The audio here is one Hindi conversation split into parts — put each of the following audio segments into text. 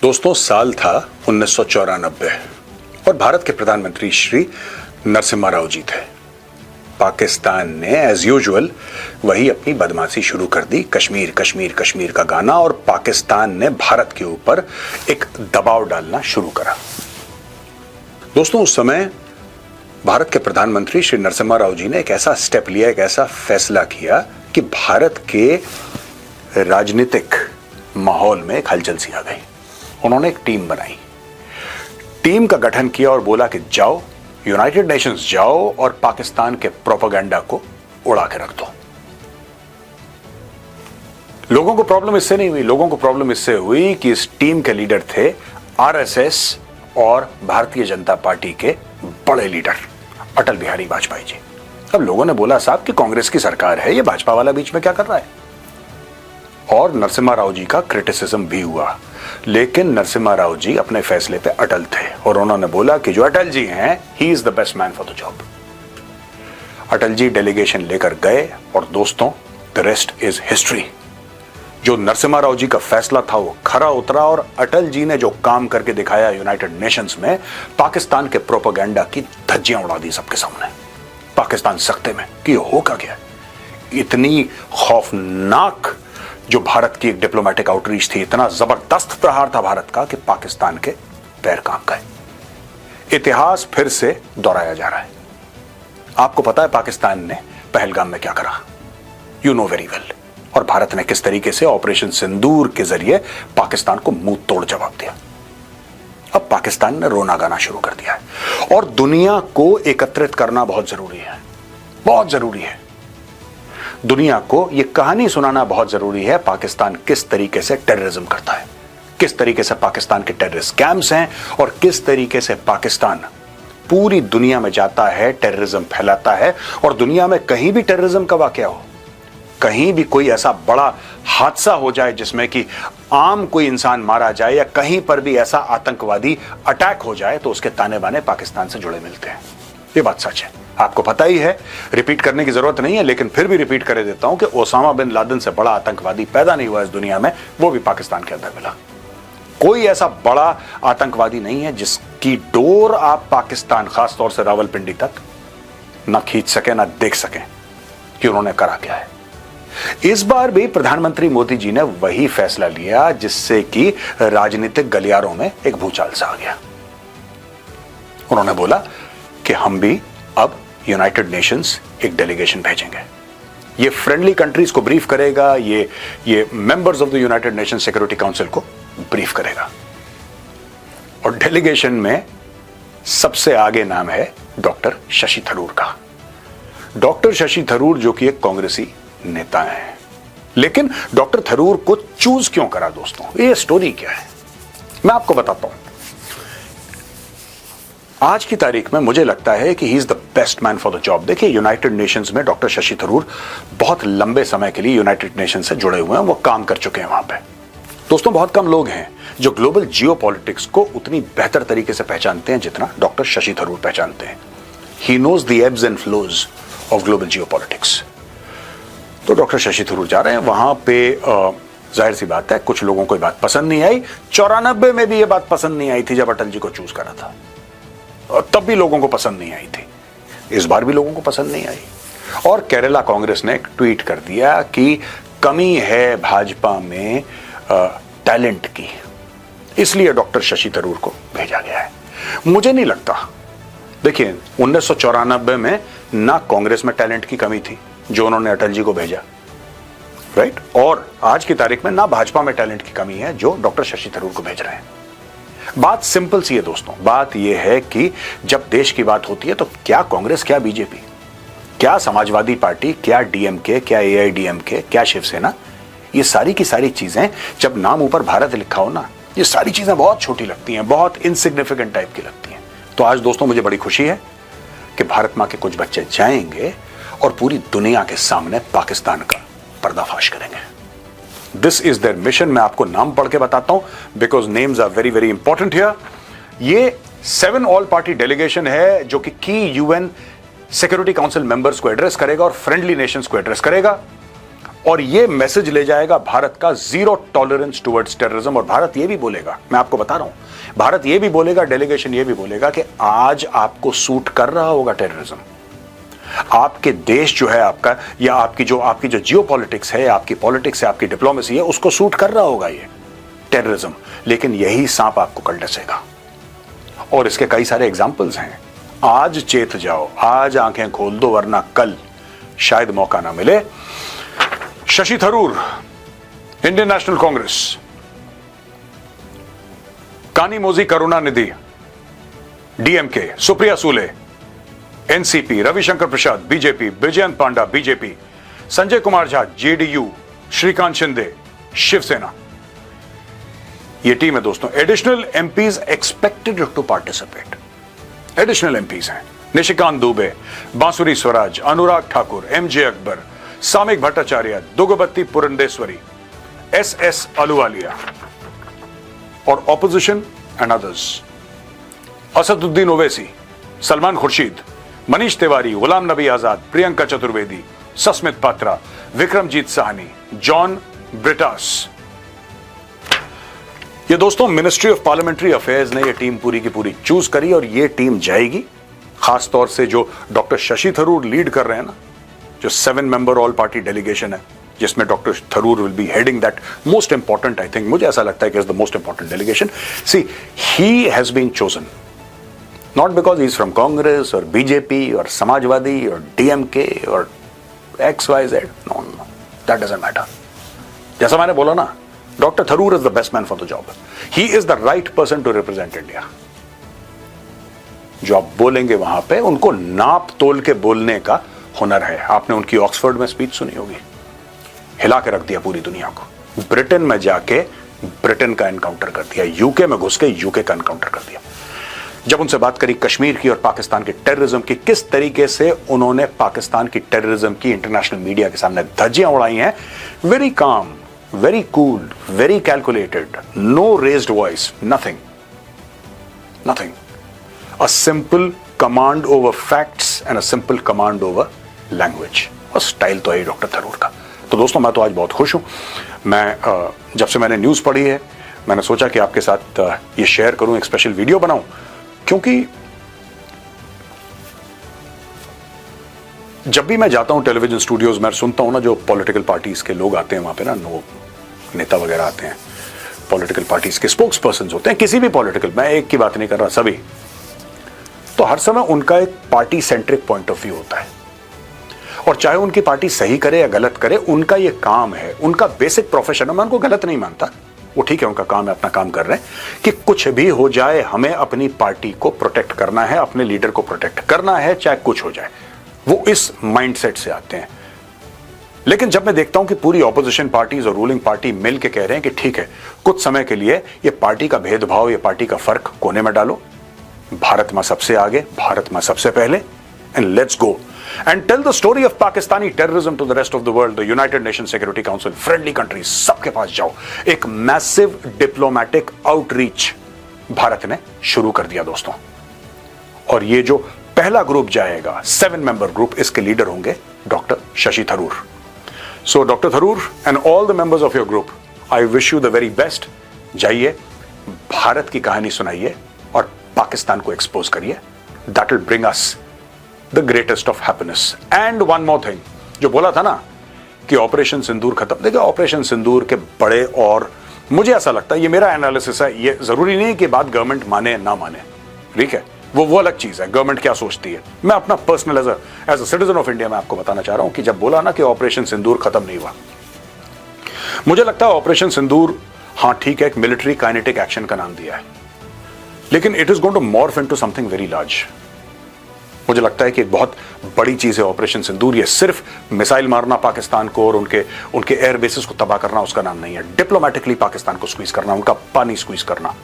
दोस्तों, साल था 1994 और भारत के प्रधानमंत्री श्री नरसिम्हा राव जी थे। पाकिस्तान ने एज यूजुअल वही अपनी बदमाशी शुरू कर दी, कश्मीर कश्मीर कश्मीर का गाना, और पाकिस्तान ने भारत के ऊपर एक दबाव डालना शुरू करा। दोस्तों, उस समय भारत के प्रधानमंत्री श्री नरसिम्हा राव जी ने एक ऐसा स्टेप लिया, एक ऐसा फैसला किया कि भारत के राजनीतिक माहौल में एक हलचल सी आ गई। उन्होंने एक टीम बनाई, टीम का गठन किया और बोला कि जाओ यूनाइटेड नेशंस जाओ और पाकिस्तान के प्रोपेगेंडा को उड़ा के रख दो। लोगों को प्रॉब्लम इससे नहीं हुई, लोगों को प्रॉब्लम इससे हुई कि इस टीम के लीडर थे आरएसएस और भारतीय जनता पार्टी के बड़े लीडर अटल बिहारी वाजपेयी जी। अब लोगों ने बोला, साहब कि कांग्रेस की सरकार है, ये भाजपा वाला बीच में क्या कर रहा है। और नरसिम्हा राव जी का क्रिटिसिज्म भी हुआ, लेकिन नरसिम्हा राव जी अपने फैसले पे अटल थे और उन्होंने बोला कि जो अटल जी हैं, he is the best man for the job. Atal ji delegation लेकर गए और दोस्तों, द रेस्ट इज हिस्ट्री। जो नरसिम्हा राव जी का फैसला था वो खरा उतरा और अटल जी ने जो काम करके दिखाया यूनाइटेड नेशंस में, पाकिस्तान के प्रोपेगेंडा की धज्जियां उड़ा दी सबके सामने, पाकिस्तान सख्ते में कि होगा क्या। इतनी खौफनाक जो भारत की एक डिप्लोमेटिक आउटरीच थी, इतना जबरदस्त प्रहार था भारत का कि पाकिस्तान के पैर कांप गए। इतिहास फिर से दोहराया जा रहा है। आपको पता है पाकिस्तान ने पहलगाम में क्या करा, यू नो वेरी वेल। और भारत ने किस तरीके से ऑपरेशन सिंदूर के जरिए पाकिस्तान को मुंह तोड़ जवाब दिया। अब पाकिस्तान ने रोना गाना शुरू कर दिया है और दुनिया को एकत्रित करना बहुत जरूरी है, बहुत जरूरी है। दुनिया को यह कहानी सुनाना बहुत जरूरी है, पाकिस्तान किस तरीके से टेररिज्म करता है, किस तरीके से पाकिस्तान के टेररिस्ट कैंप्स हैं और किस तरीके से पाकिस्तान पूरी दुनिया में जाता है, टेररिज्म फैलाता है। और दुनिया में कहीं भी टेररिज्म का वाकया हो, कहीं भी कोई ऐसा बड़ा हादसा हो जाए जिसमें कि आम कोई इंसान मारा जाए या कहीं पर भी ऐसा आतंकवादी अटैक हो जाए, तो उसके ताने बाने पाकिस्तान से जुड़े मिलते हैं। ये बात सच है, आपको पता ही है, रिपीट करने की जरूरत नहीं है, लेकिन फिर भी रिपीट कर देता हूं कि ओसामा बिन लादेन से बड़ा आतंकवादी पैदा नहीं हुआ इस दुनिया में, वो भी पाकिस्तान के अंदर मिला। कोई ऐसा बड़ा आतंकवादी नहीं है जिसकी डोर आप पाकिस्तान, खासतौर से रावलपिंडी तक ना खींच सके, ना देख सके कि उन्होंने करा क्या है। इस बार भी प्रधानमंत्री मोदी जी ने वही फैसला लिया जिससे कि राजनीतिक गलियारों में एक भूचाल सा आ गया। उन्होंने बोला कि हम भी अब यूनाइटेड नेशंस एक डेलीगेशन भेजेंगे। ये फ्रेंडली कंट्रीज को ब्रीफ करेगा, ये members of the United Nation Security council को ब्रीफ करेगा। और डेलीगेशन में सबसे आगे नाम है डॉक्टर शशि थरूर का। डॉक्टर शशि थरूर जो कि एक कांग्रेसी नेता हैं, लेकिन डॉक्टर थरूर को चूज क्यों करा दोस्तों, ये स्टोरी क्या है, मैं आपको बताता हूं। आज की तारीख में मुझे लगता है कि ही is the best man for the job. देखिए, यूनाइटेड नेशंस में डॉक्टर शशि थरूर बहुत लंबे समय के लिए यूनाइटेड नेशन से जुड़े हुए हैं, वो काम कर चुके हैं वहां पे। दोस्तों, बहुत कम लोग हैं जो ग्लोबल जियोपॉलिटिक्स को उतनी बेहतर तरीके से पहचानते हैं जितना डॉक्टर शशि थरूर पहचानते हैं। He knows the ebbs and flows of global geopolitics. तो डॉक्टर शशि थरूर जा रहे हैं वहां पे। जाहिर सी बात है, कुछ लोगों को ये बात पसंद नहीं आई। 94 में भी ये बात पसंद नहीं आई थी जब अटल जी को चूज करा था, और तब भी लोगों को पसंद नहीं आई थी। इस बार भी लोगों को पसंद नहीं आई। और केरला कांग्रेस ने एक ट्वीट कर दिया कि कमी है भाजपा में टैलेंट की, इसलिए डॉक्टर शशि थरूर को भेजा गया है। मुझे नहीं लगता, देखिए 1994 में ना कांग्रेस में टैलेंट की कमी थी जो उन्होंने अटल जी को भेजा, राइट, और आज की तारीख में ना भाजपा में टैलेंट की कमी है जो डॉक्टर शशि थरूर को भेज रहे हैं। बात सिंपल सी है दोस्तों, बात यह है कि जब देश की बात होती है तो क्या कांग्रेस, क्या बीजेपी, क्या समाजवादी पार्टी, क्या डीएमके, क्या एआईडीएमके, क्या शिवसेना, ये सारी की सारी चीजें जब नाम ऊपर भारत लिखा हो ना, ये सारी चीजें बहुत छोटी लगती हैं, बहुत इनसिग्निफिकेंट टाइप की लगती हैं। तो आज दोस्तों मुझे बड़ी खुशी है कि भारत मां के कुछ बच्चे जाएंगे और पूरी दुनिया के सामने पाकिस्तान का पर्दाफाश करेंगे। This is their mission. मैं आपको नाम पढ़ के बताता हूं because names are very very important here. ये 7 ऑल पार्टी डेलीगेशन है जो कि की यूएन सिक्योरिटी काउंसिल मेंबर्स को एड्रेस करेगा और फ्रेंडली नेशंस को एड्रेस करेगा। और ये मैसेज ले जाएगा भारत का जीरो टॉलरेंस टुवर्ड्स टेररिज्म। और भारत ये भी बोलेगा, मैं आपको बता रहा हूं, भारत ये भी बोलेगा, डेलीगेशन ये भी बोलेगा कि आज आपको सूट कर रहा होगा टेररिज्म, आपके देश जो है आपका, या आपकी जो जियोपॉलिटिक्स है, आपकी पॉलिटिक्स है, आपकी डिप्लोमेसी है, उसको सूट कर रहा होगा ये टेररिज्म। लेकिन यही सांप आपको कल डसेगा। और इसके कई सारे एग्जाम्पल्स हैं। आज चेत जाओ, आज आंखें खोल दो, वरना कल शायद मौका ना मिले। Shashi Tharoor, Indian National Congress, Kanimozhi Karunanidhi, DMK, Supriya Sule, NCP, Ravishankar Prasad, BJP, Vijayant Panda, BJP, Sanjay Kumar Jha, JDU, Shrikant Shinde, Shiv Sena, ये टीम है दोस्तों। Additional MPs expected to participate, additional MPs हैं निशिकांत दुबे, बांसुरी स्वराज, अनुराग ठाकुर, एमजे अकबर, सामिक भट्टाचार्य, दुगबत्ती पुरंदेश्वरी, एसएस अलुवालिया, और opposition and others Asaduddin Owaisi, Salman Khurshid, Manish Tewari, Ghulam Nabi Azad, Priyanka Chaturvedi, Sasmit Patra, Vikramjit Sahni, John Brittas. ये दोस्तों मिनिस्ट्री ऑफ पार्लियामेंट्री अफेयर्स ने ये टीम पूरी की पूरी चूज करी, और ये टीम जाएगी खास तौर से जो डॉक्टर शशि थरूर लीड कर रहे हैं ना, जो 7 मेंबर ऑल पार्टी डेलीगेशन है, जिसमें doctor Tharoor will be heading that most important, I think, मुझे ऐसा लगता है कि is the most important delegation. See, he has been chosen not because he is from Congress और बीजेपी और समाजवादी और डीएमके और XYZ, no no, that doesn't matter. जैसा मैंने बोला ना, doctor Tharoor is the best man for the job, he is the right person to represent India. जो आप बोलेंगे वहां पे, उनको नाप तोल के बोलने का हुनर है। आपने उनकी ऑक्सफोर्ड में स्पीच सुनी होगी, हिला के रख दिया पूरी दुनिया को। ब्रिटेन में जाके ब्रिटेन का एनकाउंटर कर दिया, यूके में घुस के यूके का एनकाउंटर कर दिया। जब उनसे बात करी कश्मीर की और पाकिस्तान के टेररिज्म की, किस तरीके से उन्होंने पाकिस्तान की टेररिज्म की इंटरनेशनल मीडिया के सामने धज्जियां उड़ाई हैं। Very calm, very cool, very calculated, no raised voice, nothing, nothing, a simple command over facts and a simple command over language। और स्टाइल तो है डॉक्टर थरूर का। तो दोस्तों, मैं तो आज बहुत खुश हूं। मैं जब से मैंने न्यूज़ पढ़ी है, मैंने सोचा कि आपके साथ ये शेयर करूं, एक स्पेशल वीडियो बनाऊं, क्योंकि जब भी मैं जाता हूं टेलीविजन स्टूडियोज में, सुनता हूं ना जो पॉलिटिकल पार्टीज के लोग आते हैं वहां पे ना, नेता वगैरह आते हैं, पॉलिटिकल पार्टीज के स्पोक्स पर्सन होते हैं, किसी भी पॉलिटिकल, मैं एक की बात नहीं कर रहा, सभी, तो हर समय उनका एक party centric point of view होता है। और चाहे उनकी पार्टी सही करे या गलत करे, उनका ये काम है, उनका बेसिक प्रोफेशन है। मैं उनको गलत नहीं मानता, वो ठीक है, उनका काम है, अपना काम कर रहे हैं, कि कुछ भी हो जाए हमें अपनी पार्टी को प्रोटेक्ट करना है, अपने लीडर को प्रोटेक्ट करना है, चाहे कुछ हो जाए। वो इस माइंडसेट से आते हैं। लेकिन जब मैं देखता हूं कि पूरी ऑपोजिशन पार्टीज और रूलिंग पार्टी मिल के कह रहे हैं कि ठीक है, कुछ समय के लिए ये पार्टी का भेदभाव, ये पार्टी का फर्क कोने में डालो, भारत में सबसे आगे, भारत में सबसे पहले, and let's go and tell the story of Pakistani terrorism to the rest of the world, the United Nation Security Council, friendly countries, सबके पास जाओ। एक मैसिव डिप्लोमैटिक आउटरीच भारत ने शुरू कर दिया दोस्तों। और ये जो पहला ग्रुप जाएगा, 7 मेंबर ग्रुप, इसके लीडर होंगे doctor Shashi Tharoor. So doctor Tharoor and all the members of your group, I wish you the very best. जाइए, भारत की कहानी सुनाइए और पाकिस्तान को एक्सपोज करिए। That will bring us the greatest of happiness. And one more thing, जो बोला था ना कि ऑपरेशन सिंदूर खत्म, देखिए ऑपरेशन सिंदूर के बड़े, और मुझे ऐसा लगता है, ये मेरा एनालिसिस है, ये जरूरी नहीं कि बात गवर्नमेंट माने ना माने, ठीक है, वो अलग चीज है, गवर्नमेंट क्या सोचती है। मैं अपना personal as a citizen of India मैं आपको बताना चाह रहा हूं कि जब बोला ना कि ऑपरेशन सिंदूर खत्म नहीं हुआ, मुझे लगता है ऑपरेशन सिंदूर, हाँ ठीक है, एक मिलिट्री काइनेटिक एक्शन का नाम दिया है, लेकिन it is going to morph into something very large. मुझे लगता है कि एक बहुत बड़ी चीज है ऑपरेशन सिंदूर। ये सिर्फ मिसाइल मारना पाकिस्तान को और उनके एयर बेसिस को तबाह करना उसका नाम नहीं है। डिप्लोमेटिकली पाकिस्तान को स्क्वीज करना, उनका पानी स्क्वीज करना।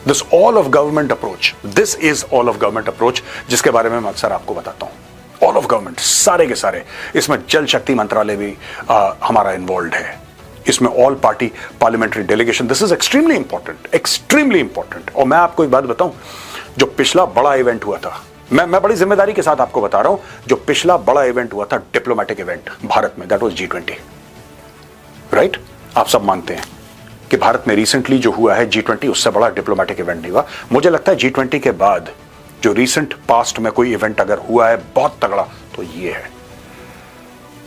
This all of government approach, this is all of government approach, जिसके बारे में मैं अक्सर आपको बताता हूं। ऑल ऑफ गवर्नमेंट, सारे के सारे, इसमें जल शक्ति मंत्रालय भी हमारा इन्वॉल्व है, इसमें all party parliamentary delegation. This is extremely important, extremely important. और मैं आपको एक बात बताऊं, जो पिछला बड़ा इवेंट हुआ था, मैं बड़ी जिम्मेदारी के साथ आपको बता रहा हूं, जो पिछला बड़ा इवेंट हुआ था, डिप्लोमेटिक इवेंट भारत में, दैट वाज G20। राइट? आप सब मानते हैं कि भारत में रिसेंटली जो हुआ है G20 उससे बड़ा डिप्लोमेटिक इवेंट नहीं हुआ। मुझे लगता है G20 के बाद जो रिसेंट पास्ट में कोई इवेंट अगर हुआ है बहुत तगड़ा तो ये है।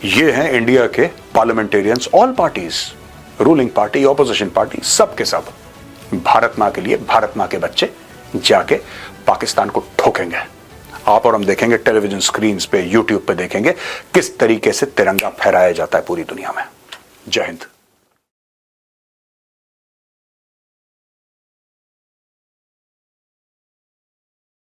ये हैं इंडिया के parliamentarians, all parties, ruling party, opposition party, सब के सब भारत मां के लिए, भारत मां के बच्चे जाके पाकिस्तान को ठोकेंगे। आप और हम देखेंगे टेलीविजन स्क्रीन्स पे, यूट्यूब पे देखेंगे किस तरीके से तिरंगा फहराया जाता है पूरी दुनिया में। जय हिंद।